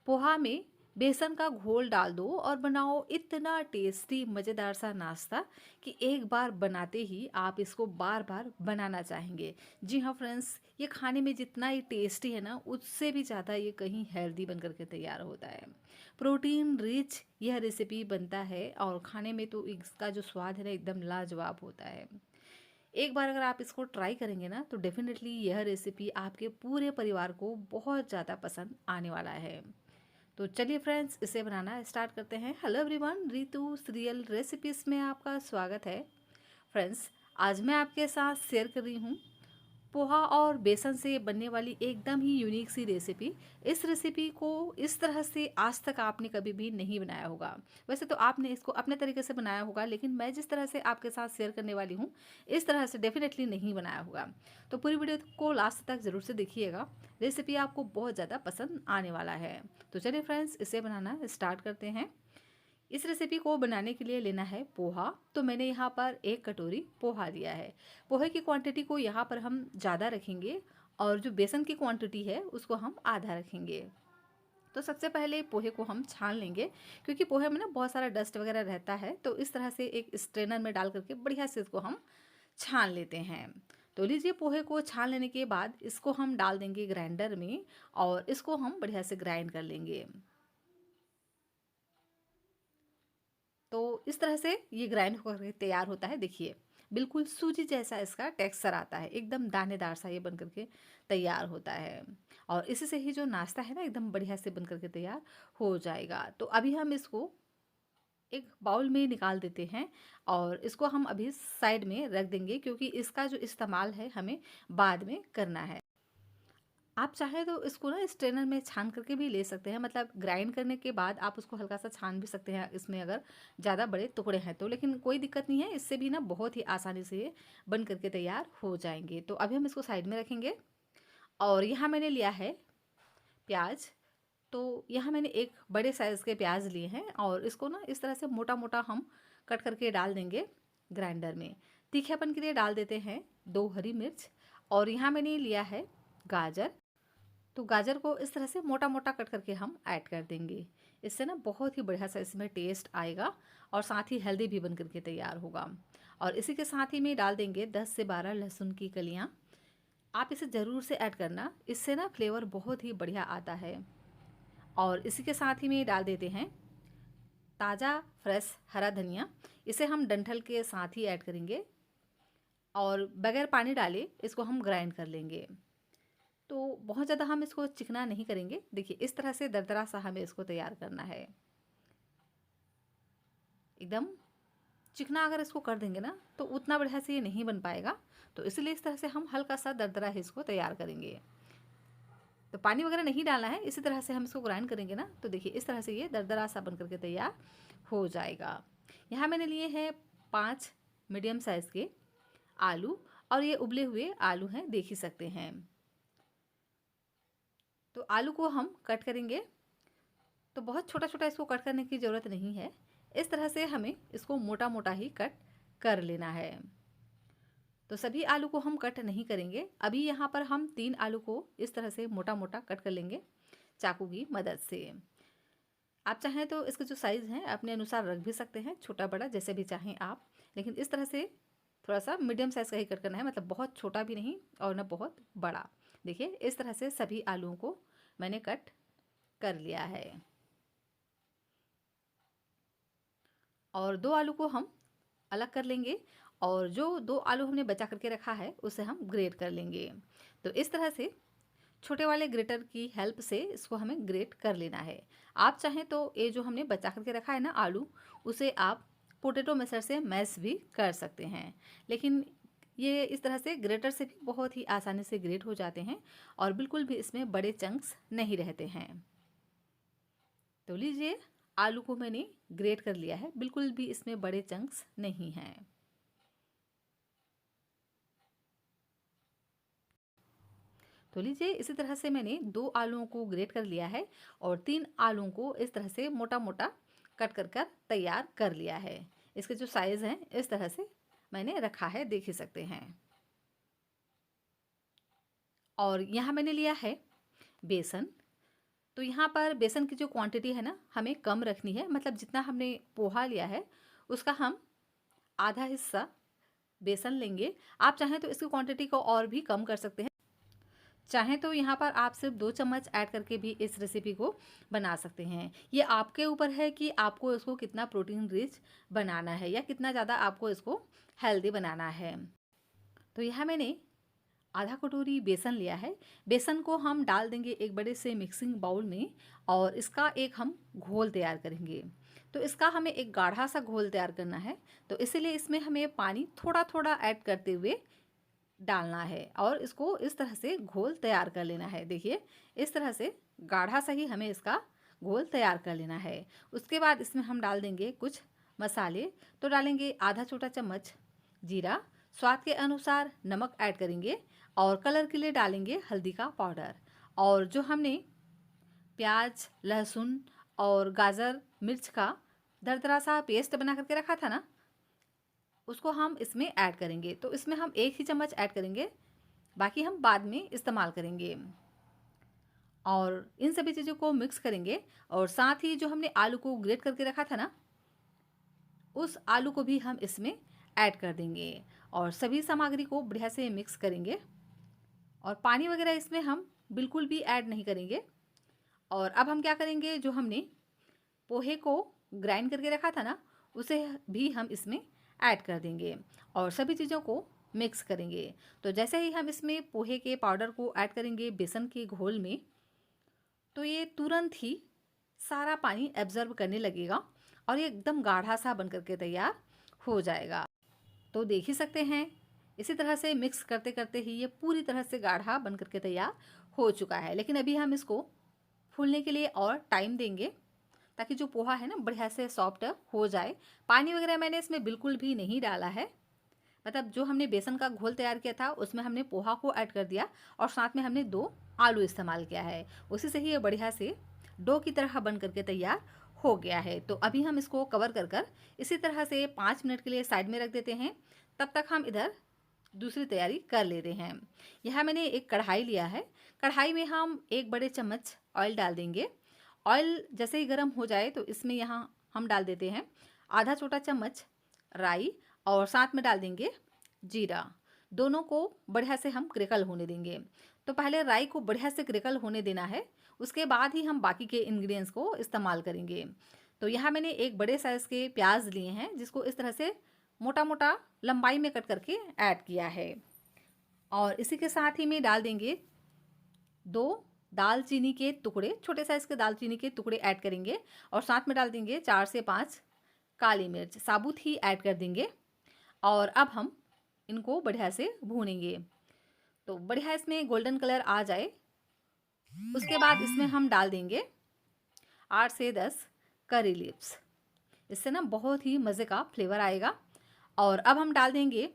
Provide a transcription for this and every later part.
पोहा में बेसन का घोल डाल दो और बनाओ इतना टेस्टी मज़ेदार सा नाश्ता कि एक बार बनाते ही आप इसको बार बार बनाना चाहेंगे। जी हाँ फ्रेंड्स, ये खाने में जितना ही टेस्टी है ना, उससे भी ज़्यादा ये कहीं हेल्दी बन करके तैयार होता है। प्रोटीन रिच यह रेसिपी बनता है और खाने में तो इसका जो स्वाद है ना, एकदम लाजवाब होता है। एक बार अगर आप इसको ट्राई करेंगे ना, तो डेफिनेटली यह रेसिपी आपके पूरे परिवार को बहुत ज़्यादा पसंद आने वाला है। तो चलिए फ्रेंड्स, इसे बनाना स्टार्ट करते हैं। Hello everyone, Ritu serial recipes में आपका स्वागत है। फ्रेंड्स, आज मैं आपके साथ शेयर कर रही हूँ पोहा और बेसन से बनने वाली एकदम ही यूनिक सी रेसिपी। इस रेसिपी को इस तरह से आज तक आपने कभी भी नहीं बनाया होगा। वैसे तो आपने इसको अपने तरीके से बनाया होगा, लेकिन मैं जिस तरह से आपके साथ शेयर करने वाली हूँ, इस तरह से डेफिनेटली नहीं बनाया होगा। तो पूरी वीडियो को लास्ट तक ज़रूर से देखिएगा। रेसिपी आपको बहुत ज़्यादा पसंद आने वाला है। तो चलिए फ्रेंड्स, इसे बनाना स्टार्ट करते हैं। इस रेसिपी को बनाने के लिए लेना है पोहा। तो मैंने यहाँ पर 1 कटोरी पोहा लिया है। पोहे की क्वांटिटी को यहाँ पर हम ज़्यादा रखेंगे और जो बेसन की क्वांटिटी है उसको हम आधा रखेंगे। तो सबसे पहले पोहे को हम छान लेंगे, क्योंकि पोहे में ना बहुत सारा डस्ट वगैरह रहता है। तो इस तरह से एक स्ट्रेनर में डाल करके बढ़िया से इसको हम छान लेते हैं। तो लीजिए, पोहे को छान लेने के बाद इसको हम डाल देंगे ग्राइंडर में और इसको हम बढ़िया से ग्राइंड कर लेंगे। तो इस तरह से ये ग्राइंड होकर तैयार होता है। देखिए, बिल्कुल सूजी जैसा इसका टेक्सचर आता है, एकदम दानेदार सा ये बन करके तैयार होता है। और इसी से ही जो नाश्ता है ना, एकदम बढ़िया से बन करके तैयार हो जाएगा। तो अभी हम इसको एक बाउल में निकाल देते हैं और इसको हम अभी साइड में रख देंगे, क्योंकि इसका जो इस्तेमाल है हमें बाद में करना है। आप चाहें तो इसको ना स्ट्रेनर में छान करके भी ले सकते हैं, मतलब ग्राइंड करने के बाद आप उसको हल्का सा छान भी सकते हैं इसमें, अगर ज़्यादा बड़े टुकड़े हैं तो। लेकिन कोई दिक्कत नहीं है, इससे भी ना बहुत ही आसानी से ये बन करके तैयार हो जाएंगे। तो अभी हम इसको साइड में रखेंगे। और यहाँ मैंने लिया है प्याज। तो यहाँ मैंने एक बड़े साइज़ के प्याज लिए हैं और इसको ना इस तरह से मोटा मोटा हम कट करके डाल देंगे ग्राइंडर में। तीखेपन के लिए डाल देते हैं 2 हरी मिर्च। और यहाँ मैंने लिया है गाजर। तो गाजर को इस तरह से मोटा मोटा कट करके हम ऐड कर देंगे। इससे ना बहुत ही बढ़िया सा इसमें टेस्ट आएगा और साथ ही हेल्दी भी बन करके तैयार होगा। और इसी के साथ ही में डाल देंगे 10 से 12 लहसुन की कलियाँ। आप इसे ज़रूर से ऐड करना, इससे ना फ्लेवर बहुत ही बढ़िया आता है। और इसी के साथ ही में डाल देते हैं ताज़ा फ्रेश हरा धनिया। इसे हम डंठल के साथ ही ऐड करेंगे और बगैर पानी डाले इसको हम ग्राइंड कर लेंगे। तो बहुत ज़्यादा हम इसको चिकना नहीं करेंगे। देखिए, इस तरह से दरदरा सा हमें इसको तैयार करना है। एकदम चिकना अगर इसको कर देंगे ना, तो उतना बढ़िया से ये नहीं बन पाएगा। तो इसलिए इस तरह से हम हल्का सा दरदरा ही इसको तैयार करेंगे। तो पानी वगैरह नहीं डालना है, इसी तरह से हम इसको ग्राइंड करेंगे ना, तो देखिए इस तरह से ये दरदरा सा बन करके तैयार हो जाएगा। यहाँ मैंने लिए हैं 5 मीडियम साइज़ के आलू। और ये उबले हुए आलू हैं, देख ही सकते हैं। तो आलू को हम कट करेंगे। तो बहुत छोटा छोटा इसको कट करने की ज़रूरत नहीं है। इस तरह से हमें इसको मोटा मोटा ही कट कर लेना है। तो सभी आलू को हम कट नहीं करेंगे। अभी यहाँ पर हम 3 आलू को इस तरह से मोटा मोटा कट कर लेंगे चाकू की मदद से। आप चाहें तो इसके जो साइज़ हैं अपने अनुसार रख भी सकते हैं, छोटा बड़ा जैसे भी चाहें आप। लेकिन इस तरह से थोड़ा सा मीडियम साइज़ का ही कट करना है, मतलब बहुत छोटा भी नहीं और ना बहुत बड़ा। देखिए, इस तरह से सभी आलूओं को मैंने कट कर लिया है। और 2 आलू को हम अलग कर लेंगे और जो 2 आलू हमने बचा करके रखा है उसे हम ग्रेट कर लेंगे। तो इस तरह से छोटे वाले ग्रेटर की हेल्प से इसको हमें ग्रेट कर लेना है। आप चाहें तो ये जो हमने बचा करके रखा है ना आलू, उसे आप पोटैटो मैशर से मैश भी कर सकते हैं। लेकिन ये इस तरह से ग्रेटर से भी बहुत ही आसानी से ग्रेट हो जाते हैं और बिल्कुल भी इसमें बड़े चंक्स नहीं रहते हैं। तो लीजिए, आलू को मैंने ग्रेट कर लिया है, बिल्कुल भी इसमें बड़े चंक्स नहीं हैं। तो लीजिए, इसी तरह से मैंने 2 आलूओं को ग्रेट कर लिया है और 3 आलूओं को इस तरह से मोटा मोटा कट कर तैयार कर लिया है। इसके जो साइज़ हैं इस तरह से मैंने रखा है, देख ही सकते हैं। और यहाँ मैंने लिया है बेसन। तो यहाँ पर बेसन की जो क्वांटिटी है ना, हमें कम रखनी है। मतलब जितना हमने पोहा लिया है उसका हम आधा हिस्सा बेसन लेंगे। आप चाहें तो इसकी क्वांटिटी को और भी कम कर सकते हैं। चाहें तो यहाँ पर आप सिर्फ 2 चम्मच ऐड करके भी इस रेसिपी को बना सकते हैं। ये आपके ऊपर है कि आपको इसको कितना प्रोटीन रिच बनाना है या कितना ज़्यादा आपको इसको हेल्दी बनाना है। तो यहाँ मैंने आधा कटोरी बेसन लिया है। बेसन को हम डाल देंगे एक बड़े से मिक्सिंग बाउल में और इसका एक हम घोल तैयार करेंगे। तो इसका हमें एक गाढ़ा सा घोल तैयार करना है, तो इसीलिए इसमें हमें पानी थोड़ा थोड़ा ऐड करते हुए डालना है और इसको इस तरह से घोल तैयार कर लेना है। देखिए, इस तरह से गाढ़ा सा ही हमें इसका घोल तैयार कर लेना है। उसके बाद इसमें हम डाल देंगे कुछ मसाले। तो डालेंगे आधा छोटा चम्मच जीरा, स्वाद के अनुसार नमक ऐड करेंगे और कलर के लिए डालेंगे हल्दी का पाउडर। और जो हमने प्याज, लहसुन और गाजर, मिर्च का दरदरा सा पेस्ट बना करके रखा था ना, उसको हम इसमें ऐड करेंगे। तो इसमें हम 1 ही चम्मच ऐड करेंगे, बाकी हम बाद में इस्तेमाल करेंगे। और इन सभी चीज़ों को मिक्स करेंगे और साथ ही जो हमने आलू को ग्रेट करके रखा था ना, उस आलू को भी हम इसमें ऐड कर देंगे और सभी सामग्री को बढ़िया से मिक्स करेंगे। और पानी वगैरह इसमें हम बिल्कुल भी ऐड नहीं करेंगे। और अब हम क्या करेंगे, जो हमने पोहे को ग्राइंड करके रखा था ना, उसे भी हम इसमें ऐड कर देंगे और सभी चीज़ों को मिक्स करेंगे। तो जैसे ही हम इसमें पोहे के पाउडर को ऐड करेंगे बेसन के घोल में, तो ये तुरंत ही सारा पानी एब्जर्व करने लगेगा और ये एकदम गाढ़ा सा बन करके तैयार हो जाएगा। तो देख ही सकते हैं, इसी तरह से मिक्स करते करते ही ये पूरी तरह से गाढ़ा बन करके तैयार हो चुका है। लेकिन अभी हम इसको फूलने के लिए और टाइम देंगे ताकि जो पोहा है ना बढ़िया से सॉफ्ट हो जाए। पानी वगैरह मैंने इसमें बिल्कुल भी नहीं डाला है। मतलब जो हमने बेसन का घोल तैयार किया था उसमें हमने पोहा को ऐड कर दिया और साथ में हमने 2 आलू इस्तेमाल किया है। उसी से ही ये बढ़िया से डो की तरह बन करके तैयार हो गया है। तो अभी हम इसको कवर कर कर इसी तरह से 5 मिनट के लिए साइड में रख देते हैं। तब तक हम इधर दूसरी तैयारी कर लेते हैं। यहाँ मैंने एक कढ़ाई लिया है। कढ़ाई में हम 1 बड़े चम्मच ऑयल डाल देंगे। ऑयल जैसे ही गर्म हो जाए तो इसमें यहाँ हम डाल देते हैं आधा छोटा चम्मच राई और साथ में डाल देंगे जीरा। दोनों को बढ़िया से हम क्रिकल होने देंगे। तो पहले राई को बढ़िया से क्रिकल होने देना है, उसके बाद ही हम बाकी के इंग्रेडिएंट्स को इस्तेमाल करेंगे। तो यहाँ मैंने एक बड़े साइज़ के प्याज लिए हैं जिसको इस तरह से मोटा मोटा लंबाई में कट करके ऐड किया है। और इसी के साथ ही में डाल देंगे 2 दालचीनी के टुकड़े, छोटे साइज़ के दालचीनी के टुकड़े ऐड करेंगे और साथ में डाल देंगे 4 से 5 काली मिर्च साबुत ही ऐड कर देंगे। और अब हम इनको बढ़िया से भूनेंगे। तो बढ़िया इसमें गोल्डन कलर आ जाए, उसके बाद इसमें हम डाल देंगे 8 से 10 करी लीव्स। इससे ना बहुत ही मज़े का फ्लेवर आएगा। और अब हम डाल देंगे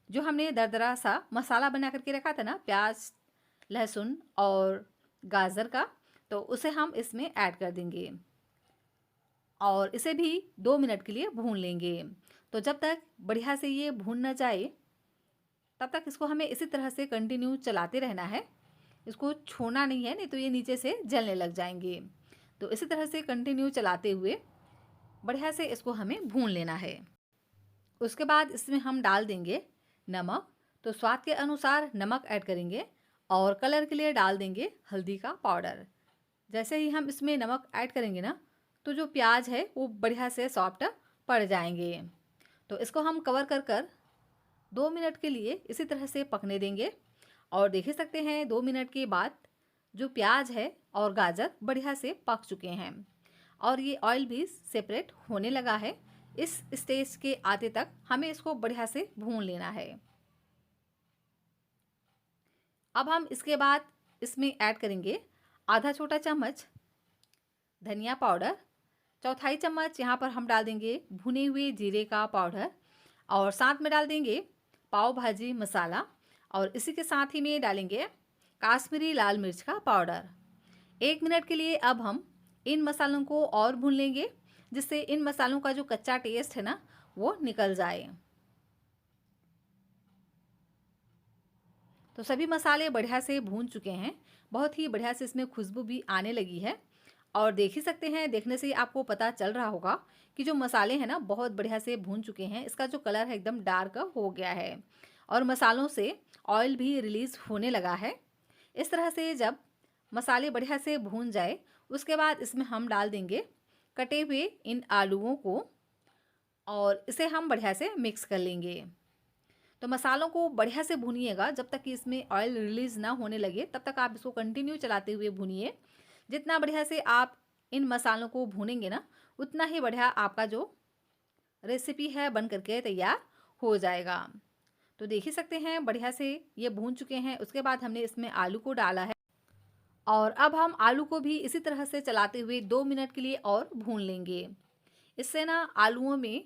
जो हमने दरदरा सा मसाला बना करके रखा था ना, प्याज, लहसुन और गाजर का, तो उसे हम इसमें ऐड कर देंगे और इसे भी 2 मिनट के लिए भून लेंगे। तो जब तक बढ़िया से ये भून न जाए तब तक इसको हमें इसी तरह से कंटिन्यू चलाते रहना है। इसको छोड़ना नहीं है, नहीं तो ये नीचे से जलने लग जाएंगे। तो इसी तरह से कंटिन्यू चलाते हुए बढ़िया से इसको हमें भून लेना है। उसके बाद इसमें हम डाल देंगे नमक। तो स्वाद के अनुसार नमक ऐड करेंगे और कलर के लिए डाल देंगे हल्दी का पाउडर। जैसे ही हम इसमें नमक ऐड करेंगे ना, तो जो प्याज है वो बढ़िया से सॉफ्ट पड़ जाएंगे। तो इसको हम कवर कर कर 2 मिनट के लिए इसी तरह से पकने देंगे। और देख ही सकते हैं 2 मिनट के बाद जो प्याज है और गाजर बढ़िया से पक चुके हैं और ये ऑयल भी सेपरेट होने लगा है। इस स्टेज के आते तक हमें इसको बढ़िया से भून लेना है। अब हम इसके बाद इसमें ऐड करेंगे आधा छोटा चम्मच धनिया पाउडर, चौथाई चम्मच यहाँ पर हम डाल देंगे भुने हुए जीरे का पाउडर और साथ में डाल देंगे पाव भाजी मसाला और इसी के साथ ही में डालेंगे काश्मीरी लाल मिर्च का पाउडर। 1 मिनट के लिए अब हम इन मसालों को और भून लेंगे, जिससे इन मसालों का जो कच्चा टेस्ट है ना वो निकल जाए। तो सभी मसाले बढ़िया से भून चुके हैं। बहुत ही बढ़िया से इसमें खुशबू भी आने लगी है। और देख ही सकते हैं, देखने से ही आपको पता चल रहा होगा कि जो मसाले हैं ना बहुत बढ़िया से भून चुके हैं। इसका जो कलर है एकदम डार्क हो गया है और मसालों से ऑयल भी रिलीज होने लगा है। इस तरह से जब मसाले बढ़िया से भून जाए उसके बाद इसमें हम डाल देंगे कटे हुए इन आलूओं को और इसे हम बढ़िया से मिक्स कर लेंगे। तो मसालों को बढ़िया से भूनिएगा जब तक कि इसमें ऑयल रिलीज ना होने लगे, तब तक आप इसको कंटिन्यू चलाते हुए भूनिए। जितना बढ़िया से आप इन मसालों को भूनेंगे ना, उतना ही बढ़िया आपका जो रेसिपी है बन करके तैयार हो जाएगा। तो देख ही सकते हैं बढ़िया से ये भून चुके हैं। उसके बाद हमने इसमें आलू को डाला है और अब हम आलू को भी इसी तरह से चलाते हुए 2 मिनट के लिए और भून लेंगे। इससे ना आलूओं में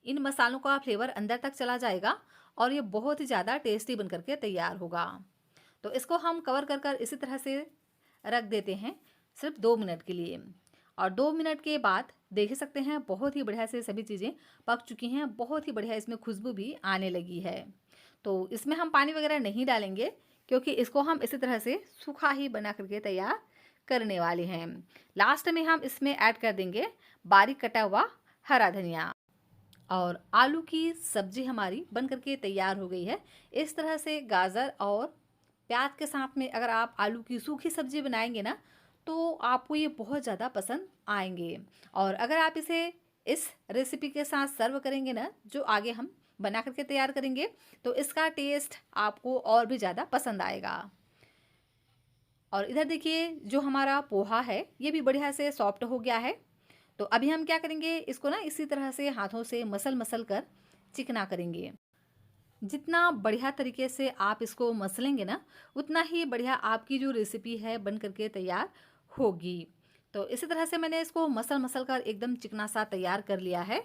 इन मसालों का फ्लेवर अंदर तक चला जाएगा और ये बहुत ही ज़्यादा टेस्टी बन करके तैयार होगा। तो इसको हम कवर कर कर इसी तरह से रख देते हैं सिर्फ 2 मिनट के लिए। और 2 मिनट के बाद देख सकते हैं बहुत ही बढ़िया से सभी चीज़ें पक चुकी हैं। बहुत ही बढ़िया इसमें खुशबू भी आने लगी है। तो इसमें हम पानी वगैरह नहीं डालेंगे क्योंकि इसको हम इसी तरह से सूखा ही बना करके तैयार करने वाले हैं। लास्ट में हम इसमें ऐड कर देंगे बारीक कटा हुआ हरा धनिया। और आलू की सब्जी हमारी बन करके तैयार हो गई है। इस तरह से गाजर और प्याज के साथ में अगर आप आलू की सूखी सब्जी बनाएंगे ना, तो आपको ये बहुत ज़्यादा पसंद आएंगे। और अगर आप इसे इस रेसिपी के साथ सर्व करेंगे ना, जो आगे हम बना करके तैयार करेंगे, तो इसका टेस्ट आपको और भी ज़्यादा पसंद आएगा। और इधर देखिए जो हमारा पोहा है ये भी बढ़िया से सॉफ्ट हो गया है। तो अभी हम क्या करेंगे, इसको ना इसी तरह से हाथों से मसल मसल कर चिकना करेंगे। जितना बढ़िया तरीके से आप इसको मसलेंगे ना, उतना ही बढ़िया आपकी जो रेसिपी है बन करके तैयार होगी। तो इसी तरह से मैंने इसको मसल मसल कर एकदम चिकना सा तैयार कर लिया है।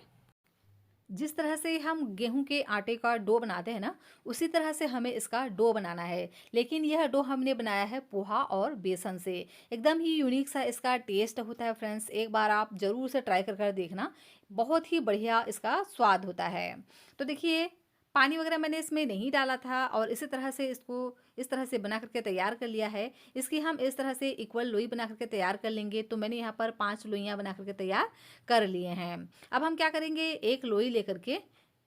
जिस तरह से हम गेहूं के आटे का डो बनाते हैं ना, उसी तरह से हमें इसका डो बनाना है। लेकिन यह डो हमने बनाया है पोहा और बेसन से। एकदम ही यूनिक सा इसका टेस्ट होता है फ्रेंड्स, एक बार आप ज़रूर से ट्राई कर कर देखना। बहुत ही बढ़िया इसका स्वाद होता है। तो देखिए पानी वगैरह मैंने इसमें नहीं डाला था और इसी तरह से इसको इस तरह से बना करके तैयार कर लिया है। इसकी हम इस तरह से इक्वल लोई बना करके तैयार कर लेंगे। तो मैंने यहाँ पर 5 लोइयाँ बना करके तैयार कर लिए हैं। अब हम क्या करेंगे, एक लोई लेकर के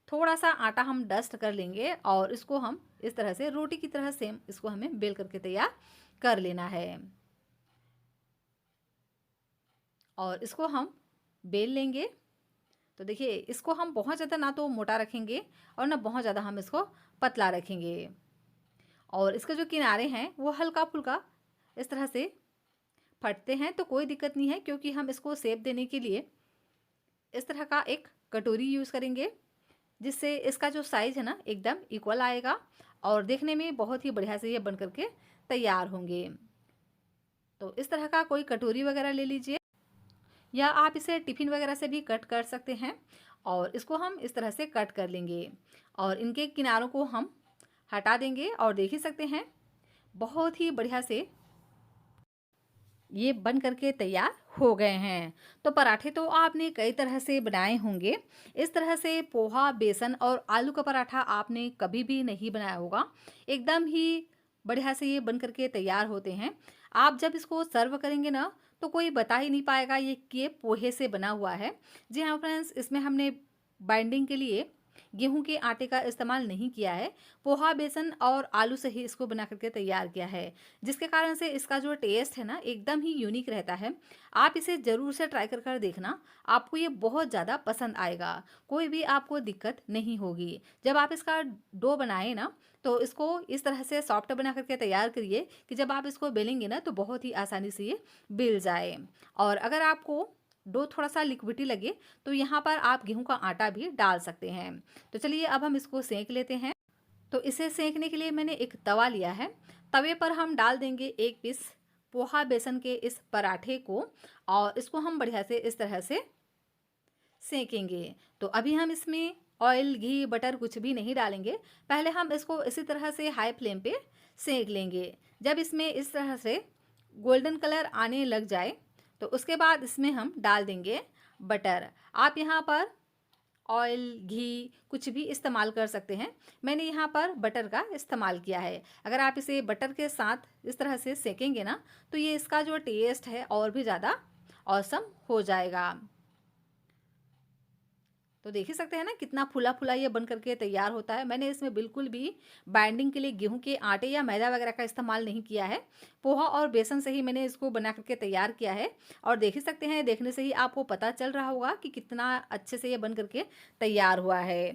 थोड़ा सा आटा हम डस्ट कर लेंगे और इसको हम इस तरह से रोटी की तरह सेम इसको हमें बेल करके तैयार कर लेना है। और इसको हम बेल लेंगे। तो देखिए इसको हम बहुत ज़्यादा ना तो मोटा रखेंगे और ना बहुत ज़्यादा हम इसको पतला रखेंगे। और इसके जो किनारे हैं वो हल्का फुल्का इस तरह से फटते हैं तो कोई दिक्कत नहीं है, क्योंकि हम इसको शेप देने के लिए इस तरह का एक कटोरी यूज़ करेंगे, जिससे इसका जो साइज़ है ना एकदम इक्वल आएगा और देखने में बहुत ही बढ़िया से ये बन करके तैयार होंगे। तो इस तरह का कोई कटोरी वगैरह ले लीजिए या आप इसे टिफ़िन वगैरह से भी कट कर सकते हैं। और इसको हम इस तरह से कट कर लेंगे और इनके किनारों को हम हटा देंगे। और देख ही सकते हैं बहुत ही बढ़िया से ये बन करके तैयार हो गए हैं। तो पराठे तो आपने कई तरह से बनाए होंगे। इस तरह से पोहा, बेसन और आलू का पराठा आपने कभी भी नहीं बनाया होगा। एकदम ही बढ़िया से ये बन करके तैयार होते हैं। आप जब इसको सर्व करेंगे ना, तो कोई बता ही नहीं पाएगा ये पोहे से बना हुआ है। जी हाँ फ्रेंड्स, इसमें हमने बाइंडिंग के लिए गेहूं के आटे का इस्तेमाल नहीं किया है। पोहा, बेसन और आलू से ही इसको बना करके तैयार किया है, जिसके कारण से इसका जो टेस्ट है ना एकदम ही यूनिक रहता है। आप इसे ज़रूर से ट्राई कर कर देखना, आपको ये बहुत ज़्यादा पसंद आएगा। कोई भी आपको दिक्कत नहीं होगी। जब आप इसका डो बनाएं ना, तो इसको इस तरह से सॉफ्ट बना करके तैयार करिए कि जब आप इसको बेलेंगे ना तो बहुत ही आसानी से ये बेल जाए। और अगर आपको डो थोड़ा सा लिक्विडी लगे तो यहाँ पर आप गेहूं का आटा भी डाल सकते हैं। तो चलिए अब हम इसको सेंक लेते हैं। तो इसे सेंकने के लिए मैंने एक तवा लिया है। तवे पर हम डाल देंगे 1 पीस पोहा बेसन के इस पराठे को और इसको हम बढ़िया से इस तरह से सेंकेंगे। तो अभी हम इसमें ऑयल, घी, बटर कुछ भी नहीं डालेंगे। पहले हम इसको इसी तरह से हाई फ्लेम पे सेंक लेंगे। जब इसमें इस तरह से गोल्डन कलर आने लग जाए तो उसके बाद इसमें हम डाल देंगे बटर। आप यहाँ पर ऑयल, घी कुछ भी इस्तेमाल कर सकते हैं। मैंने यहाँ पर बटर का इस्तेमाल किया है। अगर आप इसे बटर के साथ इस तरह से सेकेंगे ना, तो ये इसका जो टेस्ट है और भी ज़्यादा ऑसम हो जाएगा। तो देख ही सकते हैं ना कितना फूला फूला ये बन करके तैयार होता है। मैंने इसमें बिल्कुल भी बाइंडिंग के लिए गेहूं के आटे या मैदा वगैरह का इस्तेमाल नहीं किया है। पोहा और बेसन से ही मैंने इसको बना करके तैयार किया है। और देख ही सकते हैं, देखने से ही आपको पता चल रहा होगा कि कितना अच्छे से ये बन करके तैयार हुआ है।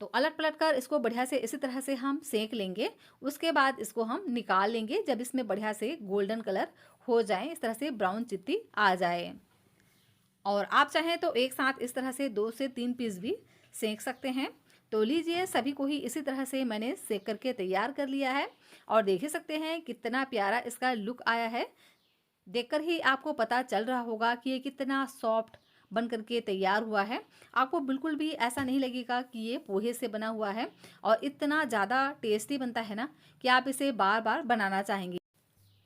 तो अलट पलट कर इसको बढ़िया से इसी तरह से हम सेंक लेंगे। उसके बाद इसको हम निकाल लेंगे जब इसमें बढ़िया से गोल्डन कलर हो जाए, इस तरह से ब्राउन चित्ती आ जाए। और आप चाहें तो एक साथ इस तरह से 2 से 3 पीस भी सेंक सकते हैं। तो लीजिए, सभी को ही इसी तरह से मैंने सेंक करके तैयार कर लिया है। और देख ही सकते हैं कितना प्यारा इसका लुक आया है। देखकर ही आपको पता चल रहा होगा कि ये कितना सॉफ्ट बन करके तैयार हुआ है। आपको बिल्कुल भी ऐसा नहीं लगेगा कि ये पोहे से बना हुआ है। और इतना ज़्यादा टेस्टी बनता है ना कि आप इसे बार बार बनाना चाहेंगे।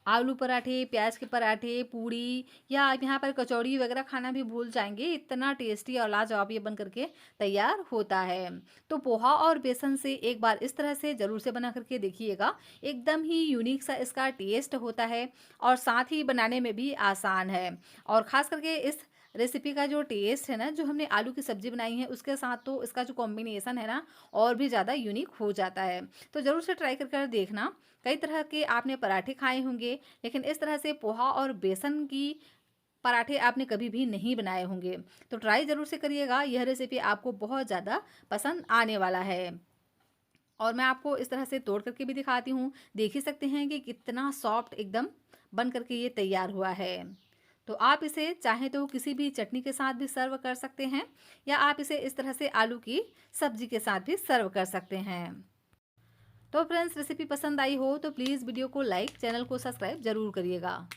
आलू पराठे, प्याज के पराठे, पूड़ी या आप यहाँ पर कचौड़ी वगैरह खाना भी भूल जाएंगे। इतना टेस्टी और लाजवाब ये बन करके तैयार होता है। तो पोहा और बेसन से एक बार इस तरह से ज़रूर से बना करके देखिएगा। एकदम ही यूनिक सा इसका टेस्ट होता है और साथ ही बनाने में भी आसान है। और ख़ास करके इस रेसिपी का जो टेस्ट है ना, जो हमने आलू की सब्ज़ी बनाई है उसके साथ, तो इसका जो कॉम्बिनेशन है ना और भी ज़्यादा यूनिक हो जाता है। तो ज़रूर से ट्राई कर देखना। कई तरह के आपने पराठे खाए होंगे, लेकिन इस तरह से पोहा और बेसन की पराठे आपने कभी भी नहीं बनाए होंगे। तो ट्राई ज़रूर से करिएगा। यह रेसिपी आपको बहुत ज़्यादा पसंद आने वाला है। और मैं आपको इस तरह से तोड़ करके भी दिखाती हूँ। देख ही सकते हैं कि कितना सॉफ्ट एकदम बन करके ये तैयार हुआ है। तो आप इसे चाहें तो किसी भी चटनी के साथ भी सर्व कर सकते हैं, या आप इसे इस तरह से आलू की सब्जी के साथ भी सर्व कर सकते हैं। तो फ्रेंड्स, रेसिपी पसंद आई हो तो प्लीज़ वीडियो को लाइक, चैनल को सब्सक्राइब जरूर करिएगा।